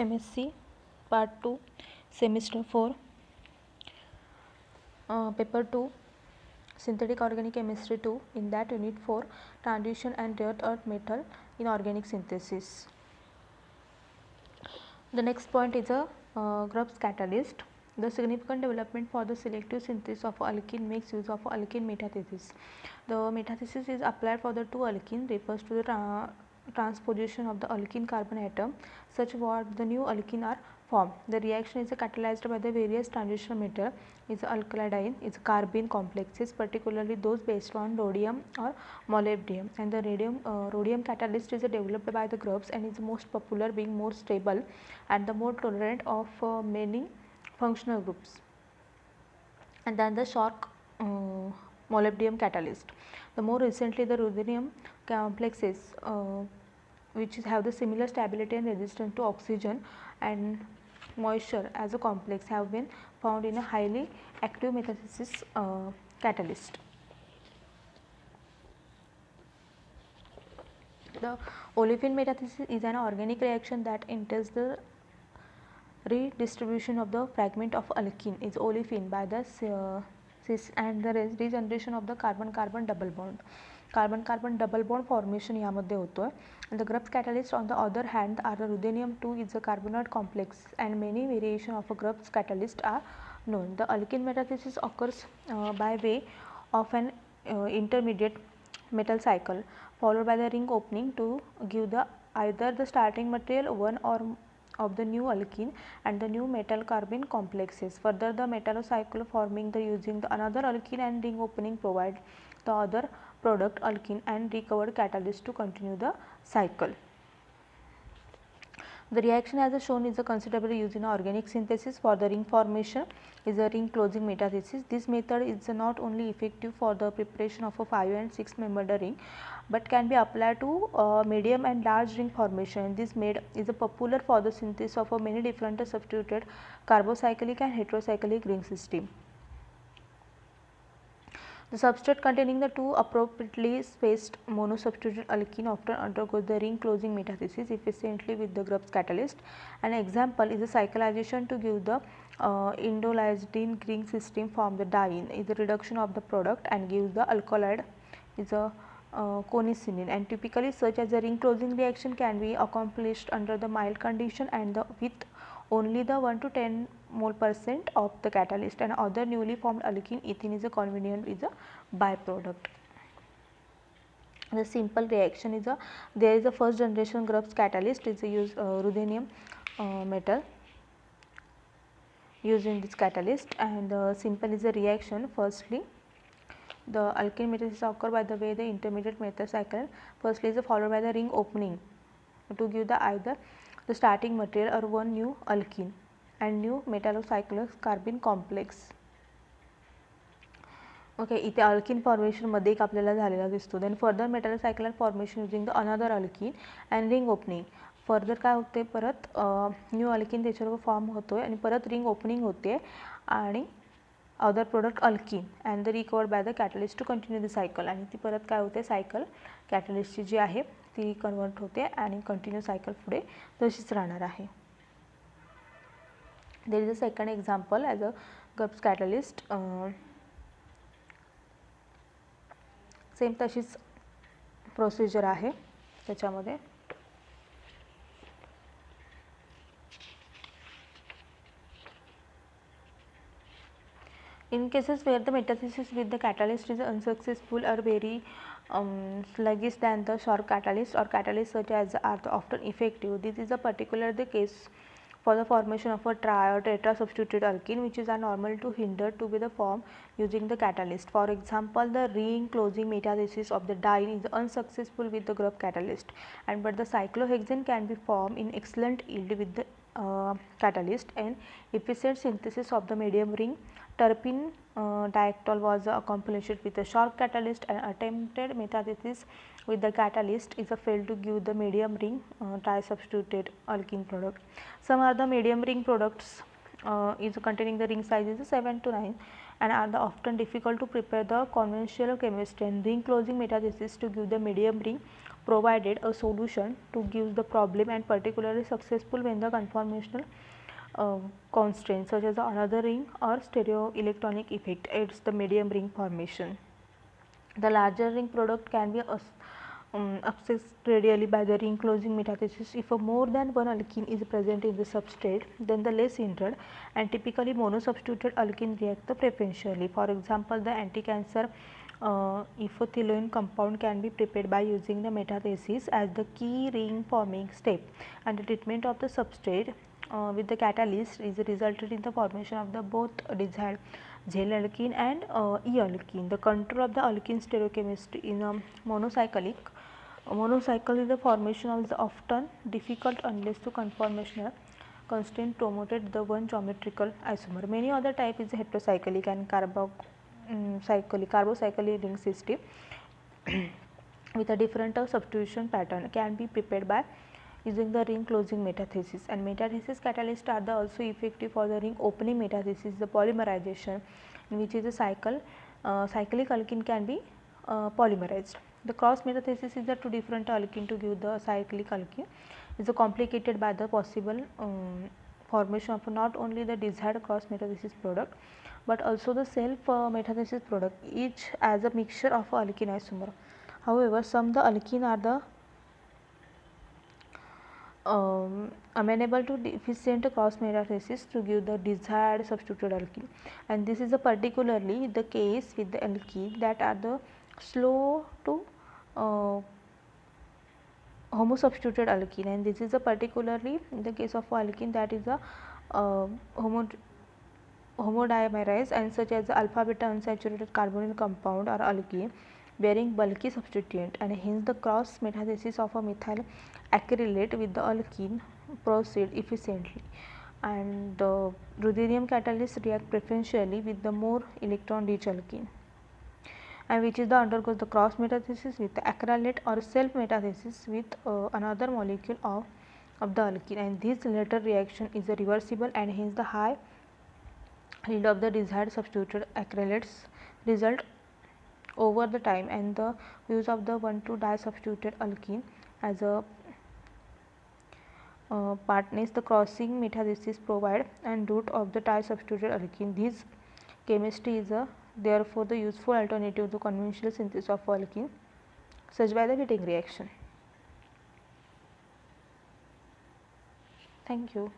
MSc Part 2 Semester 4 Paper 2 Synthetic Organic Chemistry 2. In that Unit 4 Transition and Rare Earth Metal in Organic Synthesis. The next point is a Grubbs catalyst. The significant development for the selective synthesis of alkene makes use of alkene metathesis. The metathesis is applied for the two alkene, refers to the transposition of the alkene carbon atom such that the new alkene are formed. The reaction is catalyzed by the various transition metal is alkylamide is carbene complexes, particularly those based on rhodium or molybdenum, and the rhodium catalyst is developed by the Grubbs and is most popular, being more stable and the more tolerant of many functional groups. And then the Schork molybdenum catalyst. The more recently the ruthenium complexes which have the similar stability and resistance to oxygen and moisture as a complex have been found in a highly active metathesis catalyst. The olefin metathesis is an organic reaction that entails the redistribution of the fragment of alkene is olefin by the cis and the regeneration of the carbon-carbon double bond. Carbon-carbon double bond formation यामध्ये होतो आहे. And the Grubbs catalyst on the other hand are the ruthenium 2 is a carbonate complex and many variation of a Grubbs catalyst are known. The alkene metathesis occurs by way of an intermediate metal cycle followed by the ring opening to give the either the starting material one or of the new alkene and the new metal carbene complexes. Further, the metallocycle forming the using the another alkene and ring opening provide the other product alkene and recovered catalyst to continue the cycle. The reaction as shown is a considerably used in organic synthesis for the ring formation is a ring closing metathesis. This method is not only effective for the preparation of a 5 and 6 membered ring, but can be applied to medium and large ring formation. This method is a popular for the synthesis of many different substituted carbocyclic and heterocyclic ring system. The substrate containing the two appropriately spaced monosubstituted alkene often undergoes the ring closing metathesis efficiently with the Grubbs catalyst. An example is the cyclization to give the indolysine ring system from the diene is the reduction of the product and gives the alkaloid is a conicinin, and typically such as a ring closing reaction can be accomplished under the mild condition and with only the 1 to 10 mole % of the catalyst, and other newly formed alkene ethene is a convenient is a byproduct. The simple reaction is there is a first generation Grubbs catalyst is a use ruthenium metal used in this catalyst, and simple is a reaction. Firstly, the alkene metathesis occur by the way the intermediate metal cycle firstly is followed by the ring opening to give the either the starting material or one new alkene and new metallocyclous carbene complex. Okay इथे alkyne फॉर्मेशनमध्ये एक आपल्याला झालेला दिसतो. Then further metallacycle formation using the another alkyne and ring opening. Further काय होते परत new alkene त्याच्यावर फॉर्म होतो आहे आणि परत रिंग ओपनिंग होते आणि other product alkene and the recovered by the catalyst to continue the cycle, आणि ती परत काय होते सायकल कॅटलिस्टची जी आहे ती कन्वर्ट होते आणि कंटिन्यू सायकल पुढे तशीच राहणार आहे. There is a second example as a Grubbs catalyst. Same तशीच प्रोसिजर आहे त्याच्यामध्ये. In cases where the metathesis with the catalyst is unsuccessful or very sluggish than the Schork catalyst or catalyst such as are often effective, this is a particular the case for the formation of a tri or tetra substituted alkene, which is normal to hinder to be the form using the catalyst. For example, the ring closing metathesis of the diene is unsuccessful with the Grubbs catalyst, and but the cyclohexane can be formed in excellent yield with the catalyst, and efficient synthesis of the medium ring terpene diactol was accomplished with the Schork catalyst, and attempted metathesis with the catalyst is a failed to give the medium ring tri-substituted alkene product. Some are the medium ring products is containing the ring size is 7 to 9 and are often difficult to prepare the conventional chemistry, and ring closing metathesis to give the medium ring provided a solution to give the problem, and particularly successful when the conformational constraints such as another ring or stereoelectronic effect aids the medium ring formation. The larger ring product can be accessed radially by the ring closing metathesis. If a more than one alkene is present in the substrate, then the less hindered and typically monosubstituted alkene react preferentially. For example, the anti-cancer ethylene compound can be prepared by using the metathesis as the key ring forming step, and the treatment of the substrate with the catalyst is resulted in the formation of the both desired gel alkene and E-alkene. The control of the alkene stereochemistry in a monocycle is the formation of the often difficult unless to conformational constraint promoted the one geometrical isomer. Many other type is heterocyclic and carbocyclic ring system with a different substitution pattern can be prepared by using the ring closing metathesis, and metathesis catalysts are also effective for the ring opening metathesis. The polymerization in which is a cyclic alkene can be polymerized. The cross metathesis is the two different alkene to give the cyclic alkene is complicated by the possible formation of not only the desired cross metathesis product, but also the self metathesis product, each as a mixture of alkene isomer. However, some the alkene are the amenable to efficient cross metathesis to give the desired substituted alkene, and this is particularly the case with the alkene that are the slow to homosubstituted alkene, and this is particularly in the case of alkene that is a homodimerized and such as alpha beta unsaturated carbonyl compound or alkene bearing bulky substituent, and hence the cross metathesis of a methyl acrylate with the alkene proceed efficiently, and the ruthenium catalyst react preferentially with the more electron rich alkene, and which is the undergoes the cross metathesis with the acrylate or self metathesis with another molecule of the alkene, and this later reaction is reversible, and hence the high yield of the desired substituted acrylates result over the time, and the use of the 1,2 substituted alkene as a partners the crossing metathesis provide and root of the substituted alkene. This chemistry is therefore the useful alternative to conventional synthesis of alkene such by the Wittig reaction. Thank you.